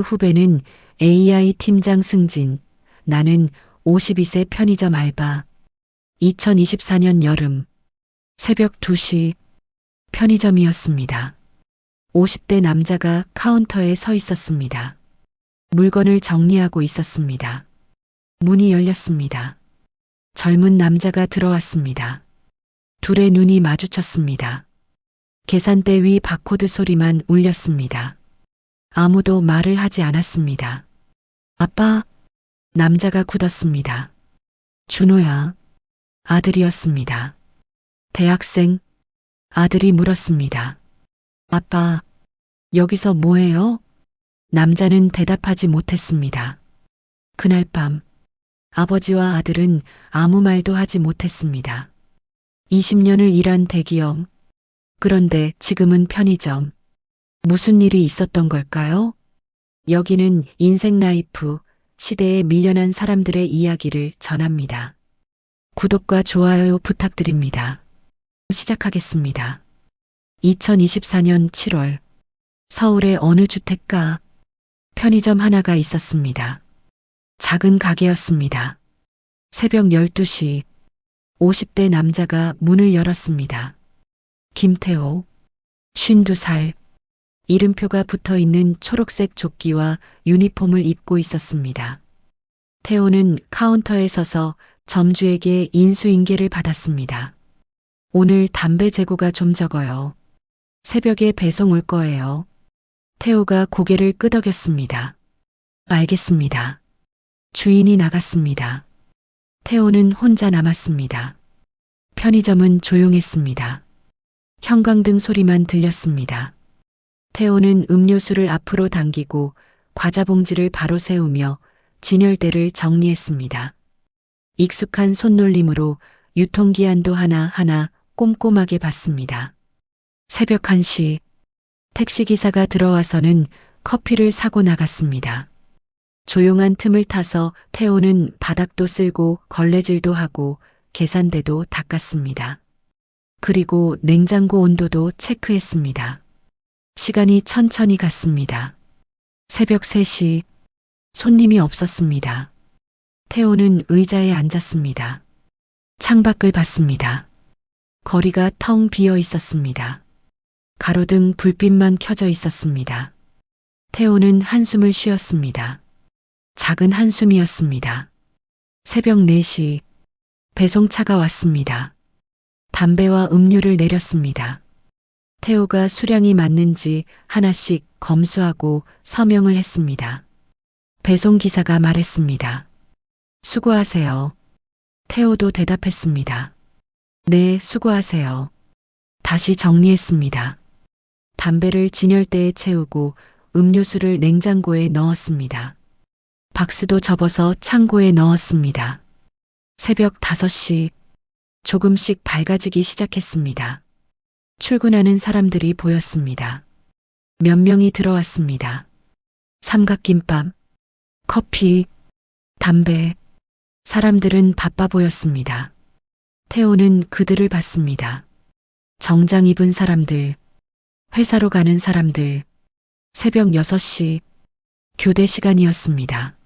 후배는 AI 팀장 승진, 나는 52세 편의점 알바. 2024년 여름, 새벽 2시, 편의점이었습니다. 50대 남자가 카운터에 서 있었습니다. 물건을 정리하고 있었습니다. 문이 열렸습니다. 젊은 남자가 들어왔습니다. 둘의 눈이 마주쳤습니다. 계산대 위 바코드 소리만 울렸습니다. 아무도 말을 하지 않았습니다. 아빠, 남자가 굳었습니다. 준호야, 아들이었습니다. 대학생, 아들이 물었습니다. 아빠, 여기서 뭐해요? 남자는 대답하지 못했습니다. 그날 밤, 아버지와 아들은 아무 말도 하지 못했습니다. 20년을 일한 대기업, 그런데 지금은 편의점. 무슨 일이 있었던 걸까요? 여기는 인생 라이프, 시대에 밀려난 사람들의 이야기를 전합니다. 구독과 좋아요 부탁드립니다. 시작하겠습니다. 2024년 7월, 서울의 어느 주택가, 편의점 하나가 있었습니다. 작은 가게였습니다. 새벽 12시, 50대 남자가 문을 열었습니다. 김태호, 52살, 이름표가 붙어 있는 초록색 조끼와 유니폼을 입고 있었습니다. 태호는 카운터에 서서 점주에게 인수인계를 받았습니다. 오늘 담배 재고가 좀 적어요. 새벽에 배송 올 거예요. 태호가 고개를 끄덕였습니다. 알겠습니다. 주인이 나갔습니다. 태호는 혼자 남았습니다. 편의점은 조용했습니다. 형광등 소리만 들렸습니다. 태호는 음료수를 앞으로 당기고 과자 봉지를 바로 세우며 진열대를 정리했습니다. 익숙한 손놀림으로 유통기한도 하나하나 꼼꼼하게 봤습니다. 새벽 1시, 택시기사가 들어와서는 커피를 사고 나갔습니다. 조용한 틈을 타서 태호는 바닥도 쓸고 걸레질도 하고 계산대도 닦았습니다. 그리고 냉장고 온도도 체크했습니다. 시간이 천천히 갔습니다. 새벽 3시, 손님이 없었습니다. 태호는 의자에 앉았습니다. 창밖을 봤습니다. 거리가 텅 비어 있었습니다. 가로등 불빛만 켜져 있었습니다. 태호는 한숨을 쉬었습니다. 작은 한숨이었습니다. 새벽 4시, 배송차가 왔습니다. 담배와 음료를 내렸습니다. 태호가 수량이 맞는지 하나씩 검수하고 서명을 했습니다. 배송기사가 말했습니다. 수고하세요. 태호도 대답했습니다. 네, 수고하세요. 다시 정리했습니다. 담배를 진열대에 채우고 음료수를 냉장고에 넣었습니다. 박스도 접어서 창고에 넣었습니다. 새벽 5시, 조금씩 밝아지기 시작했습니다. 출근하는 사람들이 보였습니다. 몇 명이 들어왔습니다. 삼각김밥, 커피, 담배, 사람들은 바빠 보였습니다. 태호는 그들을 봤습니다. 정장 입은 사람들, 회사로 가는 사람들, 새벽 6시, 교대 시간이었습니다.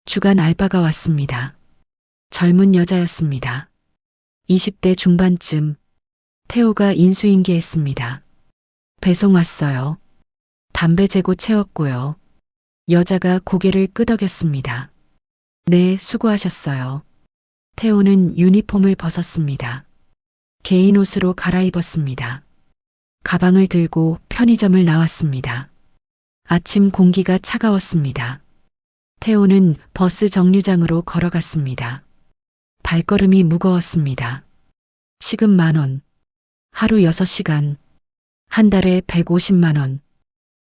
주간 알바가 왔습니다. 젊은 여자였습니다. 20대 중반쯤, 태호가 인수인계했습니다. 배송 왔어요. 담배 재고 채웠고요. 여자가 고개를 끄덕였습니다. 네, 수고하셨어요. 태호는 유니폼을 벗었습니다. 개인 옷으로 갈아입었습니다. 가방을 들고 편의점을 나왔습니다. 아침 공기가 차가웠습니다. 태호는 버스 정류장으로 걸어갔습니다. 발걸음이 무거웠습니다. 시급 10,000원. 하루 6시간. 한 달에 150만 원.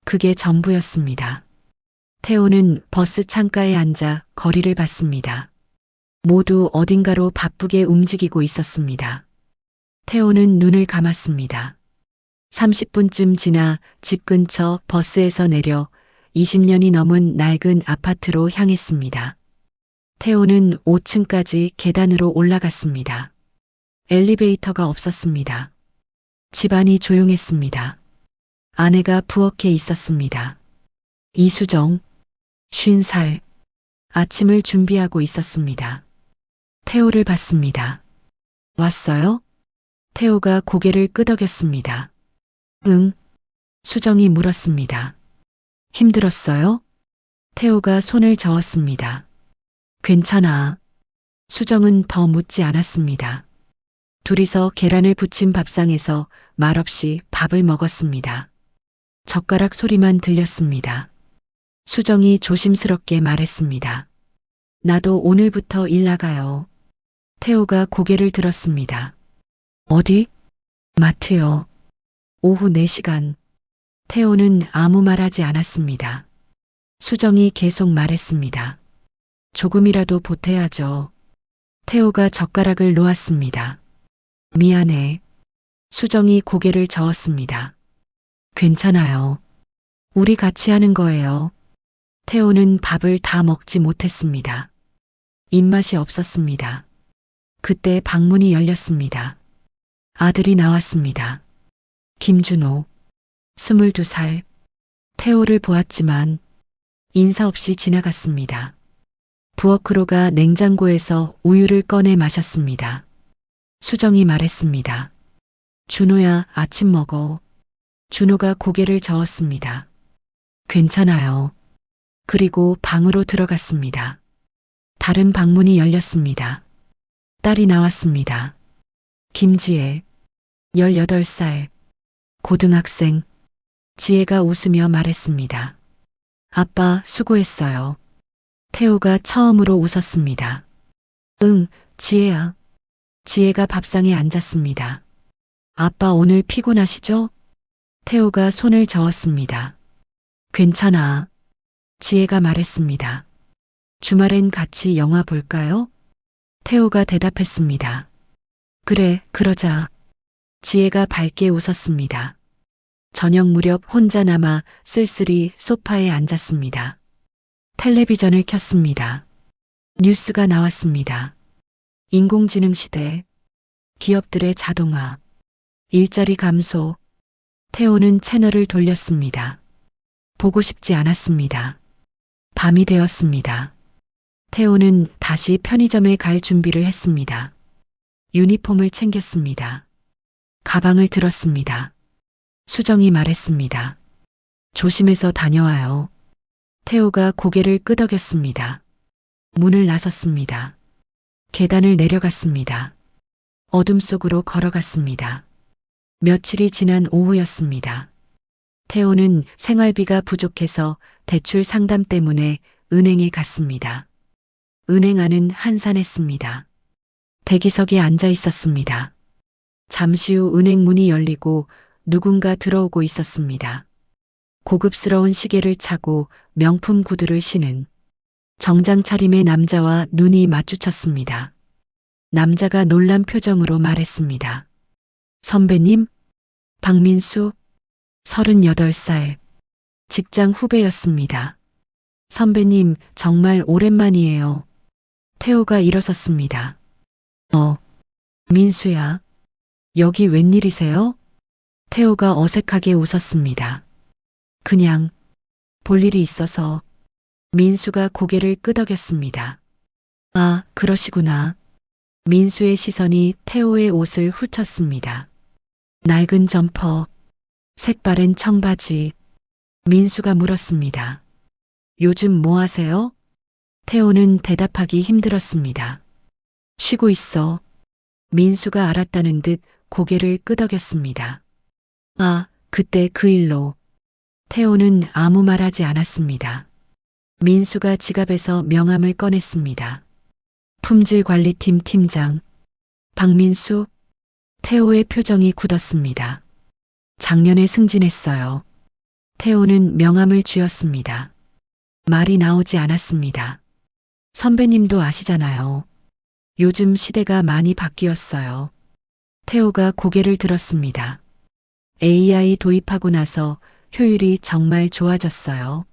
그게 전부였습니다. 태호는 버스 창가에 앉아 거리를 봤습니다. 모두 어딘가로 바쁘게 움직이고 있었습니다. 태호는 눈을 감았습니다. 30분쯤 지나 집 근처 버스에서 내려 20년이 넘은 낡은 아파트로 향했습니다. 태호는 5층까지 계단으로 올라갔습니다. 엘리베이터가 없었습니다. 집안이 조용했습니다. 아내가 부엌에 있었습니다. 이수정, 50살. 아침을 준비하고 있었습니다. 태호를 봤습니다. 왔어요? 태호가 고개를 끄덕였습니다. 응. 수정이 물었습니다. 힘들었어요? 태호가 손을 저었습니다. 괜찮아. 수정은 더 묻지 않았습니다. 둘이서 계란을 부친 밥상에서 말없이 밥을 먹었습니다. 젓가락 소리만 들렸습니다. 수정이 조심스럽게 말했습니다. 나도 오늘부터 일 나가요. 태호가 고개를 들었습니다. 어디? 마트요. 오후 4시간. 태호는 아무 말하지 않았습니다. 수정이 계속 말했습니다. 조금이라도 보태야죠. 태호가 젓가락을 놓았습니다. 미안해. 수정이 고개를 저었습니다. 괜찮아요. 우리 같이 하는 거예요. 태호는 밥을 다 먹지 못했습니다. 입맛이 없었습니다. 그때 방문이 열렸습니다. 아들이 나왔습니다. 김준호, 22살. 태호를 보았지만 인사 없이 지나갔습니다. 부엌으로가 냉장고에서 우유를 꺼내 마셨습니다. 수정이 말했습니다. 준호야, 아침 먹어. 준호가 고개를 저었습니다. 괜찮아요. 그리고 방으로 들어갔습니다. 다른 방문이 열렸습니다. 딸이 나왔습니다. 김지혜, 18살. 고등학생. 지혜가 웃으며 말했습니다. 아빠, 수고했어요. 태호가 처음으로 웃었습니다. 응, 지혜야. 지혜가 밥상에 앉았습니다. 아빠 오늘 피곤하시죠? 태호가 손을 저었습니다. 괜찮아. 지혜가 말했습니다. 주말엔 같이 영화 볼까요? 태호가 대답했습니다. 그래, 그러자. 지혜가 밝게 웃었습니다. 저녁 무렵 혼자 남아 쓸쓸히 소파에 앉았습니다. 텔레비전을 켰습니다. 뉴스가 나왔습니다. 인공지능 시대, 기업들의 자동화, 일자리 감소. 태호는 채널을 돌렸습니다. 보고 싶지 않았습니다. 밤이 되었습니다. 태호는 다시 편의점에 갈 준비를 했습니다. 유니폼을 챙겼습니다. 가방을 들었습니다. 수정이 말했습니다. 조심해서 다녀와요. 태호가 고개를 끄덕였습니다. 문을 나섰습니다. 계단을 내려갔습니다. 어둠 속으로 걸어갔습니다. 며칠이 지난 오후였습니다. 태호는 생활비가 부족해서 대출 상담 때문에 은행에 갔습니다. 은행 안은 한산했습니다. 대기석에 앉아 있었습니다. 잠시 후 은행 문이 열리고 누군가 들어오고 있었습니다. 고급스러운 시계를 차고 명품 구두를 신은 정장 차림의 남자와 눈이 마주쳤습니다. 남자가 놀란 표정으로 말했습니다. 선배님? 박민수? 38살. 직장 후배였습니다. 선배님, 정말 오랜만이에요. 태호가 일어섰습니다. 민수야. 여기 웬일이세요? 태호가 어색하게 웃었습니다. 그냥 볼 일이 있어서. 민수가 고개를 끄덕였습니다. 아, 그러시구나. 민수의 시선이 태호의 옷을 훑었습니다. 낡은 점퍼, 색바랜 청바지. 민수가 물었습니다. 요즘 뭐 하세요? 태호는 대답하기 힘들었습니다. 쉬고 있어. 민수가 알았다는 듯 고개를 끄덕였습니다. 아, 그때 그 일로. 태호는 아무 말하지 않았습니다. 민수가 지갑에서 명함을 꺼냈습니다. 품질관리팀 팀장 박민수. 태호의 표정이 굳었습니다. 작년에 승진했어요. 태호는 명함을 쥐었습니다. 말이 나오지 않았습니다. 선배님도 아시잖아요. 요즘 시대가 많이 바뀌었어요. 태호가 고개를 들었습니다. AI 도입하고 나서 효율이 정말 좋아졌어요.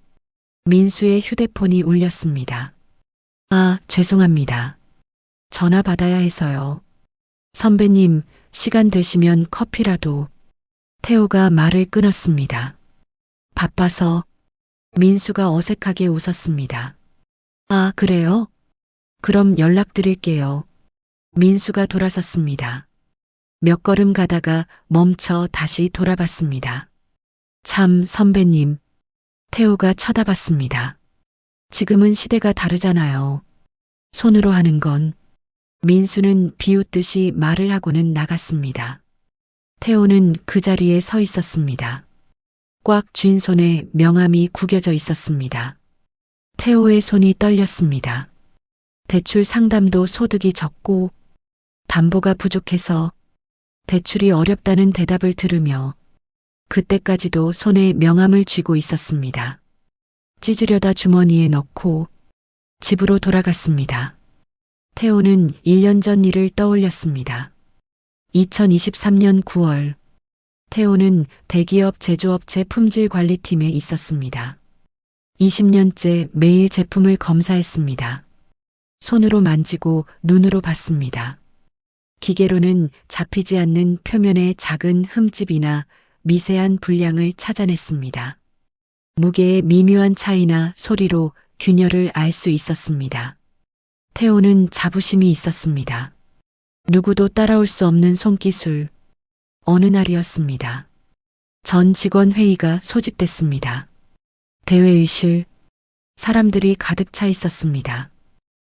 민수의 휴대폰이 울렸습니다. 아, 죄송합니다. 전화 받아야 해서요. 선배님, 시간 되시면 커피라도. 태호가 말을 끊었습니다. 바빠서. 민수가 어색하게 웃었습니다. 아, 그래요? 그럼 연락드릴게요. 민수가 돌아섰습니다. 몇 걸음 가다가 멈춰 다시 돌아봤습니다. 참, 선배님. 태호가 쳐다봤습니다. 지금은 시대가 다르잖아요. 손으로 하는 건. 민수는 비웃듯이 말을 하고는 나갔습니다. 태호는 그 자리에 서 있었습니다. 꽉 쥔 손에 명함이 구겨져 있었습니다. 태호의 손이 떨렸습니다. 대출 상담도 소득이 적고 담보가 부족해서 대출이 어렵다는 대답을 들으며 그때까지도 손에 명함을 쥐고 있었습니다. 찢으려다 주머니에 넣고 집으로 돌아갔습니다. 태호는 1년 전 일을 떠올렸습니다. 2023년 9월 태호는 대기업 제조업체 품질관리팀에 있었습니다. 20년째 매일 제품을 검사했습니다. 손으로 만지고 눈으로 봤습니다. 기계로는 잡히지 않는 표면의 작은 흠집이나 미세한 불량을 찾아냈습니다. 무게의 미묘한 차이나 소리로 균열을 알 수 있었습니다. 태호는 자부심이 있었습니다. 누구도 따라올 수 없는 손기술. 어느 날이었습니다. 전 직원 회의가 소집됐습니다. 대회의실, 사람들이 가득 차 있었습니다.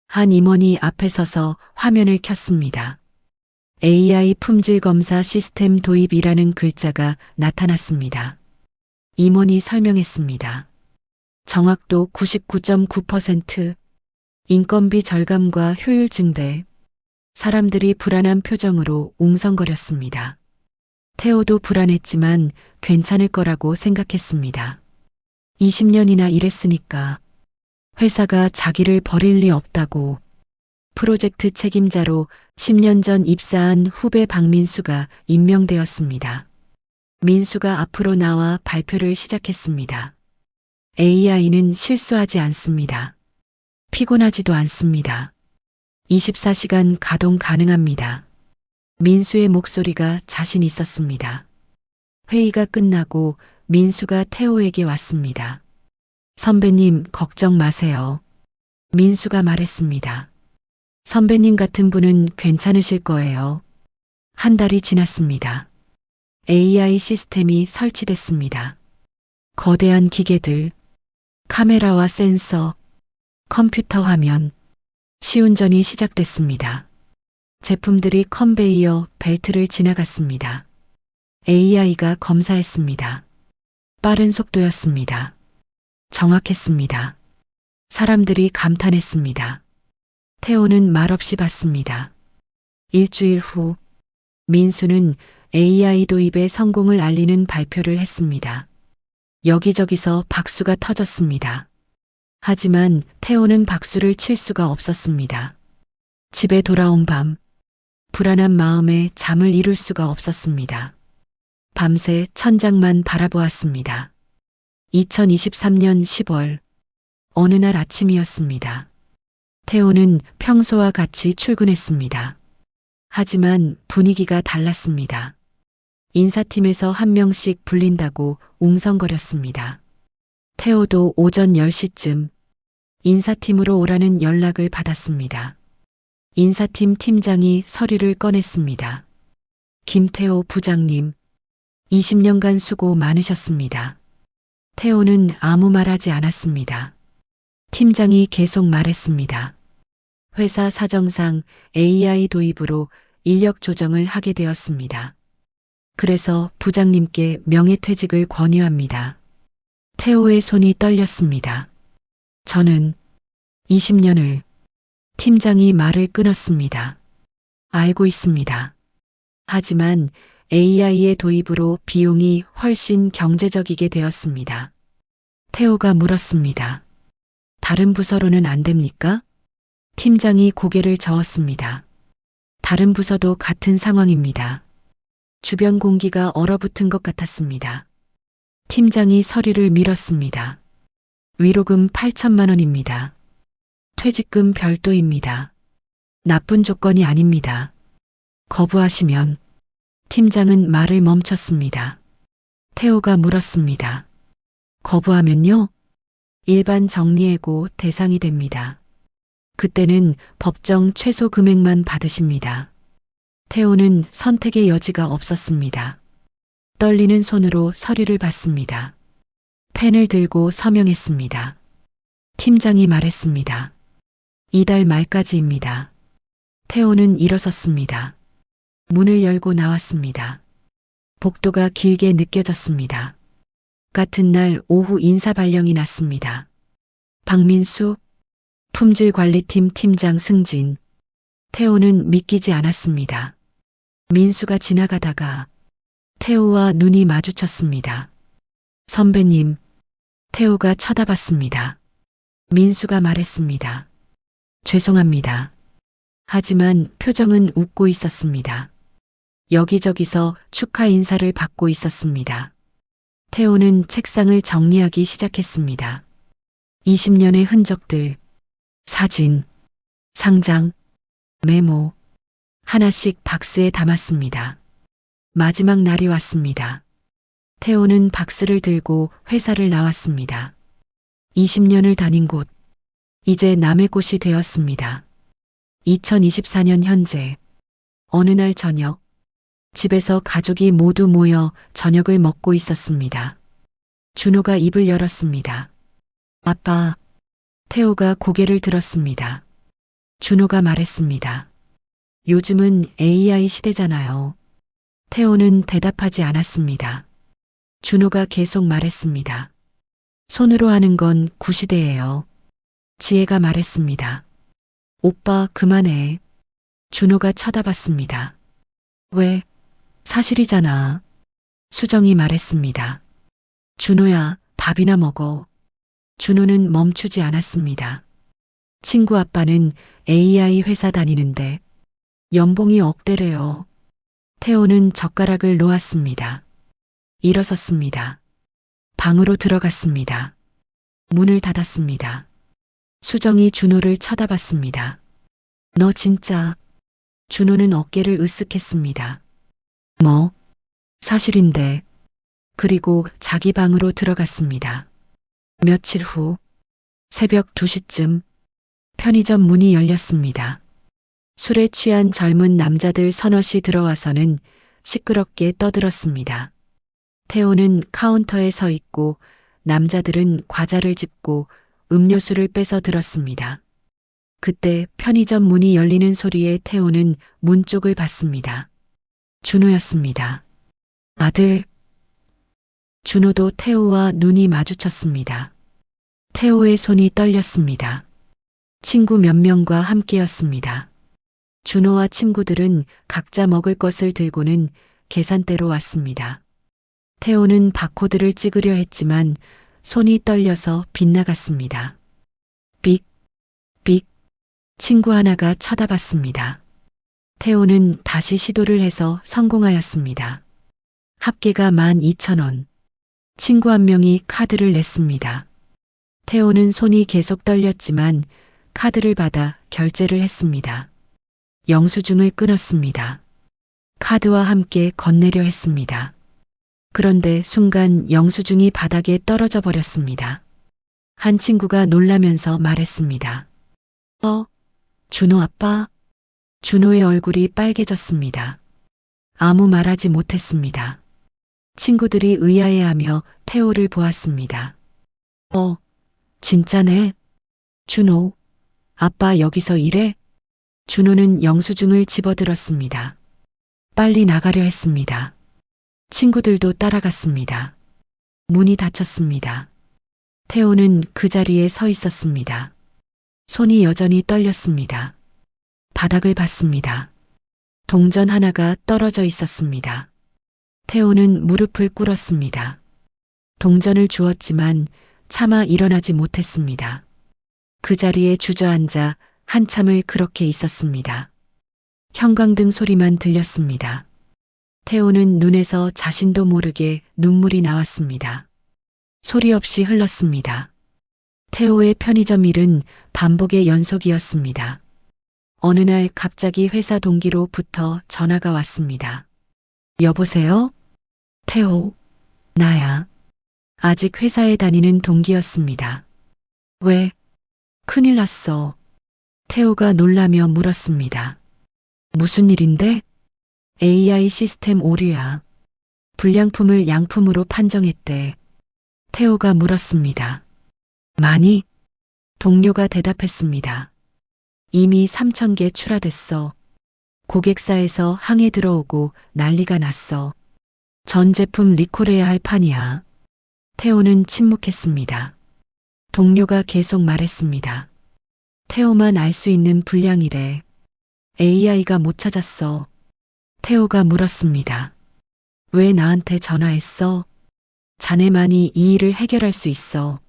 한 임원이 앞에 서서 화면을 켰습니다. AI 품질 검사 시스템 도입이라는 글자가 나타났습니다. 임원이 설명했습니다. 정확도 99.9%, 인건비 절감과 효율 증대. 사람들이 불안한 표정으로 웅성거렸습니다. 태호도 불안했지만 괜찮을 거라고 생각했습니다. 20년이나 일했으니까 회사가 자기를 버릴 리 없다고. 프로젝트 책임자로 10년 전 입사한 후배 박민수가 임명되었습니다. 민수가 앞으로 나와 발표를 시작했습니다. AI는 실수하지 않습니다. 피곤하지도 않습니다. 24시간 가동 가능합니다. 민수의 목소리가 자신 있었습니다. 회의가 끝나고 민수가 태호에게 왔습니다. 선배님, 걱정 마세요. 민수가 말했습니다. 선배님 같은 분은 괜찮으실 거예요. 한 달이 지났습니다. AI 시스템이 설치됐습니다. 거대한 기계들, 카메라와 센서, 컴퓨터 화면, 시운전이 시작됐습니다. 제품들이 컨베이어 벨트를 지나갔습니다. AI가 검사했습니다. 빠른 속도였습니다. 정확했습니다. 사람들이 감탄했습니다. 태호는 말없이 봤습니다. 일주일 후 민수는 AI 도입의 성공을 알리는 발표를 했습니다. 여기저기서 박수가 터졌습니다. 하지만 태호는 박수를 칠 수가 없었습니다. 집에 돌아온 밤, 불안한 마음에 잠을 이룰 수가 없었습니다. 밤새 천장만 바라보았습니다. 2023년 10월, 어느 날 아침이었습니다. 태호는 평소와 같이 출근했습니다. 하지만 분위기가 달랐습니다. 인사팀에서 한 명씩 불린다고 웅성거렸습니다. 태호도 오전 10시쯤 인사팀으로 오라는 연락을 받았습니다. 인사팀 팀장이 서류를 꺼냈습니다. 김태호 부장님, 20년간 수고 많으셨습니다. 태호는 아무 말 하지 않았습니다. 팀장이 계속 말했습니다. 회사 사정상 AI 도입으로 인력 조정을 하게 되었습니다. 그래서 부장님께 명예퇴직을 권유합니다. 태호의 손이 떨렸습니다. 저는 20년을 팀장이 말을 끊었습니다. 알고 있습니다. 하지만 AI의 도입으로 비용이 훨씬 경제적이게 되었습니다. 태호가 물었습니다. 다른 부서로는 안 됩니까? 팀장이 고개를 저었습니다. 다른 부서도 같은 상황입니다. 주변 공기가 얼어붙은 것 같았습니다. 팀장이 서류를 밀었습니다. 위로금 8천만 원입니다. 퇴직금 별도입니다. 나쁜 조건이 아닙니다. 거부하시면. 팀장은 말을 멈췄습니다. 태호가 물었습니다. 거부하면요? 일반 정리해고 대상이 됩니다. 그때는 법정 최소 금액만 받으십니다. 태호는 선택의 여지가 없었습니다. 떨리는 손으로 서류를 받습니다. 펜을 들고 서명했습니다. 팀장이 말했습니다. 이달 말까지입니다. 태호는 일어섰습니다. 문을 열고 나왔습니다. 복도가 길게 느껴졌습니다. 같은 날 오후 인사 발령이 났습니다. 박민수, 품질관리팀 팀장 승진. 태호는 믿기지 않았습니다. 민수가 지나가다가 태호와 눈이 마주쳤습니다. 선배님, 태호가 쳐다봤습니다. 민수가 말했습니다. 죄송합니다. 하지만 표정은 웃고 있었습니다. 여기저기서 축하 인사를 받고 있었습니다. 태호는 책상을 정리하기 시작했습니다. 20년의 흔적들, 사진, 상장, 메모, 하나씩 박스에 담았습니다. 마지막 날이 왔습니다. 태호는 박스를 들고 회사를 나왔습니다. 20년을 다닌 곳, 이제 남의 곳이 되었습니다. 2024년 현재, 어느 날 저녁, 집에서 가족이 모두 모여 저녁을 먹고 있었습니다. 준호가 입을 열었습니다. 아빠, 태호가 고개를 들었습니다. 준호가 말했습니다. 요즘은 AI 시대잖아요. 태호는 대답하지 않았습니다. 준호가 계속 말했습니다. 손으로 하는 건 구시대예요. 지혜가 말했습니다. 오빠 그만해. 준호가 쳐다봤습니다. 왜? 사실이잖아. 수정이 말했습니다. 준호야, 밥이나 먹어. 준호는 멈추지 않았습니다. 친구 아빠는 AI 회사 다니는데 연봉이 억대래요. 태호는 젓가락을 놓았습니다. 일어섰습니다. 방으로 들어갔습니다. 문을 닫았습니다. 수정이 준호를 쳐다봤습니다. 너 진짜. 준호는 어깨를 으쓱했습니다. 뭐? 사실인데. 그리고 자기 방으로 들어갔습니다. 며칠 후 새벽 2시쯤 편의점 문이 열렸습니다. 술에 취한 젊은 남자들 서너시 들어와서는 시끄럽게 떠들었습니다. 태호는 카운터에 서 있고 남자들은 과자를 집고 음료수를 빼서 들었습니다. 그때 편의점 문이 열리는 소리에 태호는 문 쪽을 봤습니다. 준호였습니다. 아들. 준호도 태호와 눈이 마주쳤습니다. 태호의 손이 떨렸습니다. 친구 몇 명과 함께였습니다. 준호와 친구들은 각자 먹을 것을 들고는 계산대로 왔습니다. 태호는 바코드를 찍으려 했지만 손이 떨려서 빗나갔습니다. 삑, 삑. 친구 하나가 쳐다봤습니다. 태호는 다시 시도를 해서 성공하였습니다. 합계가 12,000원. 친구 한 명이 카드를 냈습니다. 태호는 손이 계속 떨렸지만 카드를 받아 결제를 했습니다. 영수증을 끊었습니다. 카드와 함께 건네려 했습니다. 그런데 순간 영수증이 바닥에 떨어져 버렸습니다. 한 친구가 놀라면서 말했습니다. 준호 아빠? 준호의 얼굴이 빨개졌습니다. 아무 말하지 못했습니다. 친구들이 의아해하며 태호를 보았습니다. 진짜네? 준호, 아빠 여기서 일해? 준호는 영수증을 집어들었습니다. 빨리 나가려 했습니다. 친구들도 따라갔습니다. 문이 닫혔습니다. 태호는 그 자리에 서 있었습니다. 손이 여전히 떨렸습니다. 바닥을 봤습니다. 동전 하나가 떨어져 있었습니다. 태호는 무릎을 꿇었습니다. 동전을 주었지만 차마 일어나지 못했습니다. 그 자리에 주저앉아 한참을 그렇게 있었습니다. 형광등 소리만 들렸습니다. 태호는 눈에서 자신도 모르게 눈물이 나왔습니다. 소리 없이 흘렀습니다. 태호의 편의점 일은 반복의 연속이었습니다. 어느 날 갑자기 회사 동기로부터 전화가 왔습니다. 여보세요? 태호, 나야. 아직 회사에 다니는 동기였습니다. 왜? 큰일 났어. 태호가 놀라며 물었습니다. 무슨 일인데? AI 시스템 오류야. 불량품을 양품으로 판정했대. 태호가 물었습니다. 많이? 동료가 대답했습니다. 이미 3,000개 출하됐어. 고객사에서 항해 들어오고 난리가 났어. 전 제품 리콜해야 할 판이야. 태호는 침묵했습니다. 동료가 계속 말했습니다. 태호만 알 수 있는 불량이래. AI가 못 찾았어. 태호가 물었습니다. 왜 나한테 전화했어? 자네만이 이 일을 해결할 수 있어.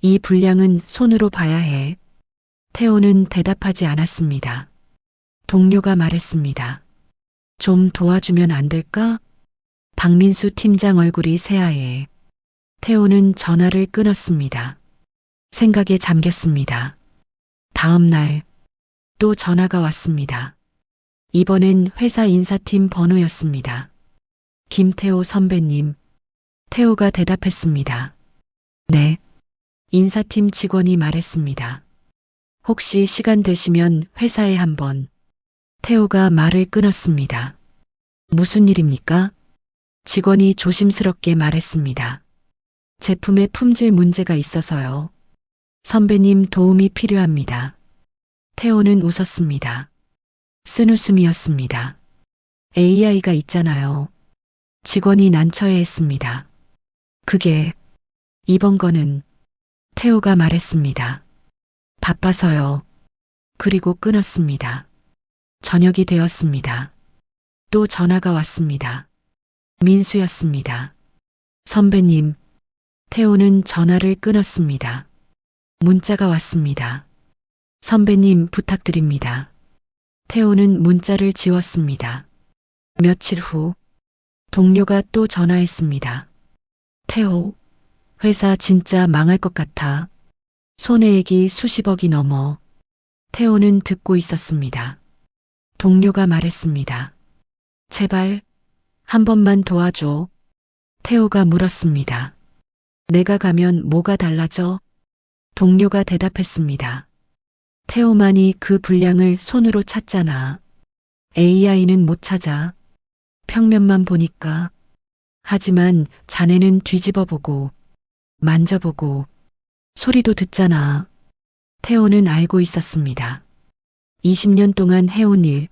이 불량은 손으로 봐야 해. 태호는 대답하지 않았습니다. 동료가 말했습니다. 좀 도와주면 안 될까? 박민수 팀장 얼굴이 새하얘. 태호는 전화를 끊었습니다. 생각에 잠겼습니다. 다음 날 또 전화가 왔습니다. 이번엔 회사 인사팀 번호였습니다. 김태호 선배님. 태호가 대답했습니다. 네. 인사팀 직원이 말했습니다. 혹시 시간 되시면 회사에 한번. 태호가 말을 끊었습니다. 무슨 일입니까? 직원이 조심스럽게 말했습니다. 제품의 품질 문제가 있어서요. 선배님 도움이 필요합니다. 태호는 웃었습니다. 쓴웃음이었습니다. AI가 있잖아요. 직원이 난처해했습니다. 그게 이번 거는 태호가 말했습니다. 바빠서요. 그리고 끊었습니다. 저녁이 되었습니다. 또 전화가 왔습니다. 민수였습니다. 선배님. 태호는 전화를 끊었습니다. 문자가 왔습니다. 선배님 부탁드립니다. 태호는 문자를 지웠습니다. 며칠 후 동료가 또 전화했습니다. 태호, 회사 진짜 망할 것 같아. 손해액이 수십억이 넘어. 태호는 듣고 있었습니다. 동료가 말했습니다. 제발 한 번만 도와줘. 태호가 물었습니다. 내가 가면 뭐가 달라져? 동료가 대답했습니다. 태호만이 그 분량을 손으로 찾잖아. AI는 못 찾아. 평면만 보니까. 하지만 자네는 뒤집어보고, 만져보고, 소리도 듣잖아. 태호는 알고 있었습니다. 20년 동안 해온 일,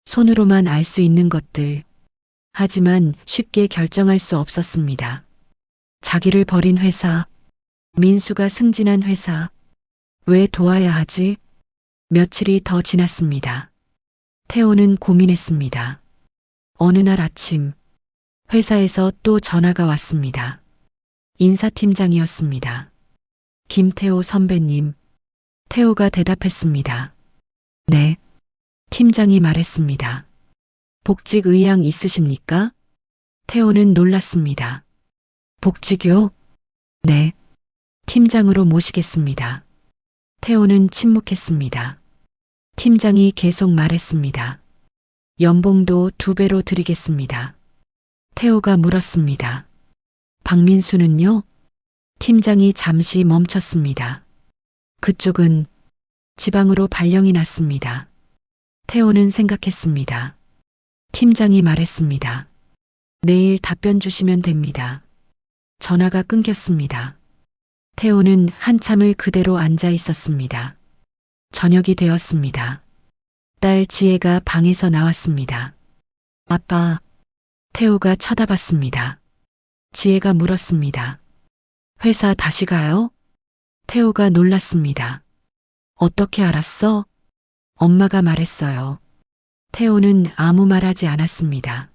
손으로만 알 수 있는 것들. 하지만 쉽게 결정할 수 없었습니다. 자기를 버린 회사, 민수가 승진한 회사, 왜 도와야 하지? 며칠이 더 지났습니다. 태호는 고민했습니다. 어느 날 아침, 회사에서 또 전화가 왔습니다. 인사팀장이었습니다. 김태호 선배님. 태호가 대답했습니다. 네. 팀장이 말했습니다. 복직 의향 있으십니까? 태호는 놀랐습니다. 복직요? 네. 팀장으로 모시겠습니다. 태호는 침묵했습니다. 팀장이 계속 말했습니다. 연봉도 2배로 드리겠습니다. 태호가 물었습니다. 박민수는요? 팀장이 잠시 멈췄습니다. 그쪽은 지방으로 발령이 났습니다. 태호는 생각했습니다. 팀장이 말했습니다. 내일 답변 주시면 됩니다. 전화가 끊겼습니다. 태호는 한참을 그대로 앉아 있었습니다. 저녁이 되었습니다. 딸 지혜가 방에서 나왔습니다. 아빠. 태호가 쳐다봤습니다. 지혜가 물었습니다. 회사 다시 가요? 태호가 놀랐습니다. 어떻게 알았어? 엄마가 말했어요. 태호는 아무 말하지 않았습니다.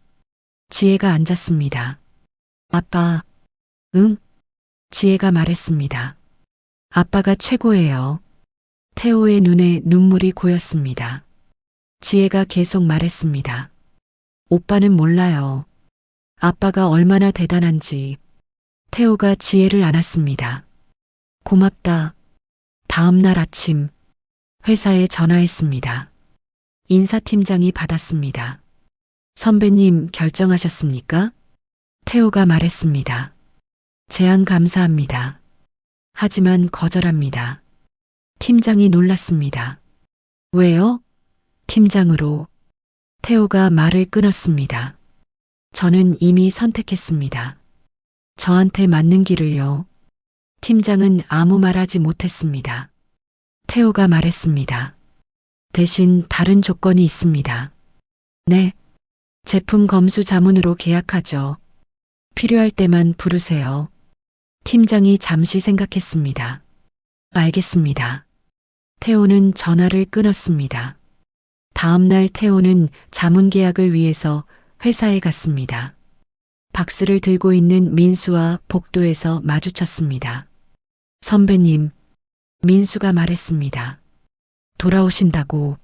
지혜가 앉았습니다. 아빠. 응? 지혜가 말했습니다. 아빠가 최고예요. 태호의 눈에 눈물이 고였습니다. 지혜가 계속 말했습니다. 오빠는 몰라요. 아빠가 얼마나 대단한지. 태호가 지혜를 안았습니다. 고맙다. 다음 날 아침 회사에 전화했습니다. 인사팀장이 받았습니다. 선배님 결정하셨습니까? 태호가 말했습니다. 제안 감사합니다. 하지만 거절합니다. 팀장이 놀랐습니다. 왜요? 팀장으로. 태호가 말을 끊었습니다. 저는 이미 선택했습니다. 저한테 맞는 길을요. 팀장은 아무 말 하지 못했습니다. 태호가 말했습니다. 대신 다른 조건이 있습니다. 네. 제품 검수 자문으로 계약하죠. 필요할 때만 부르세요. 팀장이 잠시 생각했습니다. 알겠습니다. 태호는 전화를 끊었습니다. 다음 날 태호는 자문 계약을 위해서 회사에 갔습니다. 박스를 들고 있는 민수와 복도에서 마주쳤습니다. 선배님, 민수가 말했습니다. 돌아오신다고.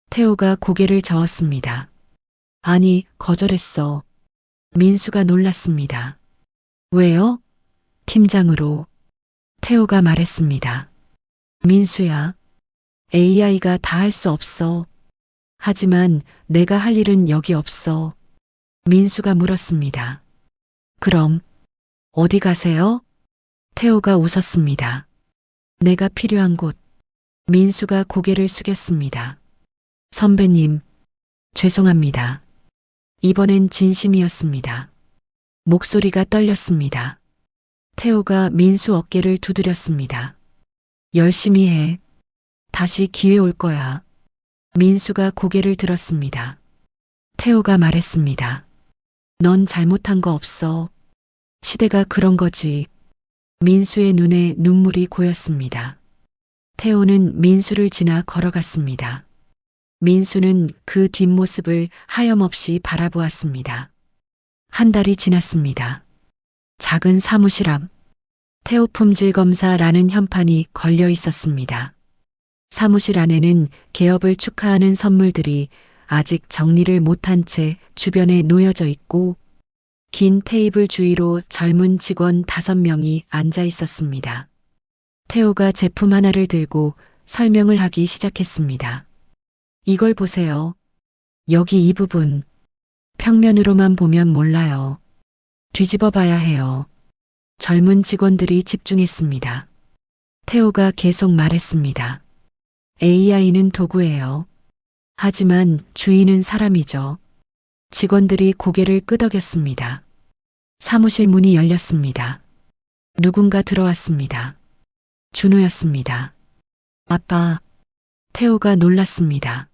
태호가 고개를 저었습니다. 아니, 거절했어. 민수가 놀랐습니다. 왜요? 팀장으로. 태호가 말했습니다. 민수야, AI가 다 할 수 없어. 하지만 내가 할 일은 여기 없어. 민수가 물었습니다. 그럼 어디 가세요? 태호가 웃었습니다. 내가 필요한 곳. 민수가 고개를 숙였습니다. 선배님, 죄송합니다. 이번엔 진심이었습니다. 목소리가 떨렸습니다. 태호가 민수 어깨를 두드렸습니다. 열심히 해. 다시 기회 올 거야. 민수가 고개를 들었습니다. 태호가 말했습니다. 넌 잘못한 거 없어. 시대가 그런 거지. 민수의 눈에 눈물이 고였습니다. 태호는 민수를 지나 걸어갔습니다. 민수는 그 뒷모습을 하염없이 바라보았습니다. 한 달이 지났습니다. 작은 사무실 앞 태호 품질 검사라는 현판이 걸려 있었습니다. 사무실 안에는 개업을 축하하는 선물들이 아직 정리를 못한 채 주변에 놓여져 있고 긴 테이블 주위로 젊은 직원 5명이 앉아 있었습니다. 태호가 제품 하나를 들고 설명을 하기 시작했습니다. 이걸 보세요. 여기 이 부분. 평면으로만 보면 몰라요. 뒤집어 봐야 해요. 젊은 직원들이 집중했습니다. 태호가 계속 말했습니다. AI는 도구예요. 하지만 주인은 사람이죠. 직원들이 고개를 끄덕였습니다. 사무실 문이 열렸습니다. 누군가 들어왔습니다. 준호였습니다. 아빠. 태호가 놀랐습니다.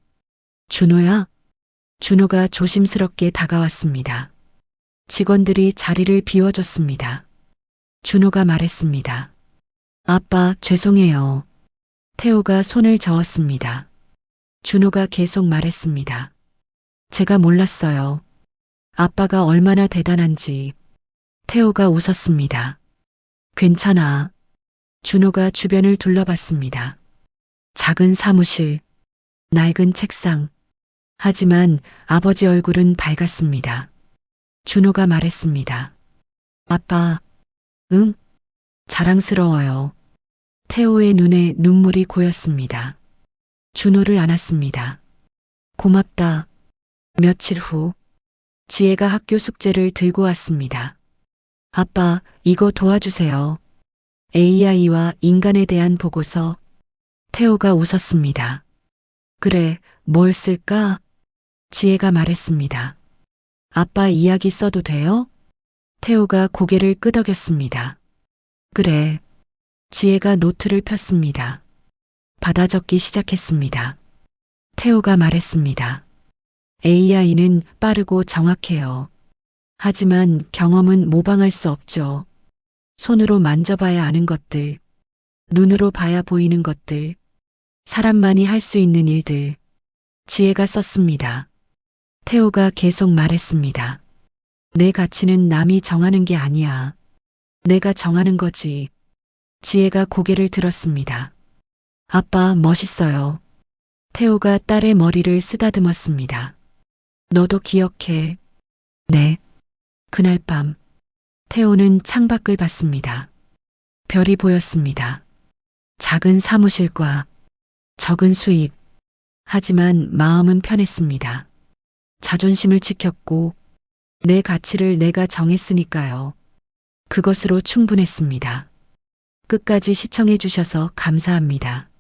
준호야? 준호가 조심스럽게 다가왔습니다. 직원들이 자리를 비워줬습니다. 준호가 말했습니다. 아빠, 죄송해요. 태호가 손을 저었습니다. 준호가 계속 말했습니다. 제가 몰랐어요. 아빠가 얼마나 대단한지. 태호가 웃었습니다. 괜찮아. 준호가 주변을 둘러봤습니다. 작은 사무실, 낡은 책상. 하지만 아버지 얼굴은 밝았습니다. 준호가 말했습니다. 아빠, 응? 자랑스러워요. 태호의 눈에 눈물이 고였습니다. 준호를 안았습니다. 고맙다. 며칠 후, 지혜가 학교 숙제를 들고 왔습니다. 아빠, 이거 도와주세요. AI와 인간에 대한 보고서. 태호가 웃었습니다. 그래, 뭘 쓸까? 지혜가 말했습니다. 아빠 이야기 써도 돼요? 태호가 고개를 끄덕였습니다. 그래. 지혜가 노트를 폈습니다. 받아 적기 시작했습니다. 태호가 말했습니다. AI는 빠르고 정확해요. 하지만 경험은 모방할 수 없죠. 손으로 만져봐야 아는 것들, 눈으로 봐야 보이는 것들, 사람만이 할 수 있는 일들. 지혜가 썼습니다. 태호가 계속 말했습니다. 내 가치는 남이 정하는 게 아니야. 내가 정하는 거지. 지혜가 고개를 들었습니다. 아빠, 멋있어요. 태호가 딸의 머리를 쓰다듬었습니다. 너도 기억해. 네. 그날 밤, 태호는 창밖을 봤습니다. 별이 보였습니다. 작은 사무실과 적은 수입. 하지만 마음은 편했습니다. 자존심을 지켰고 내 가치를 내가 정했으니까요. 그것으로 충분했습니다. 끝까지 시청해 주셔서 감사합니다.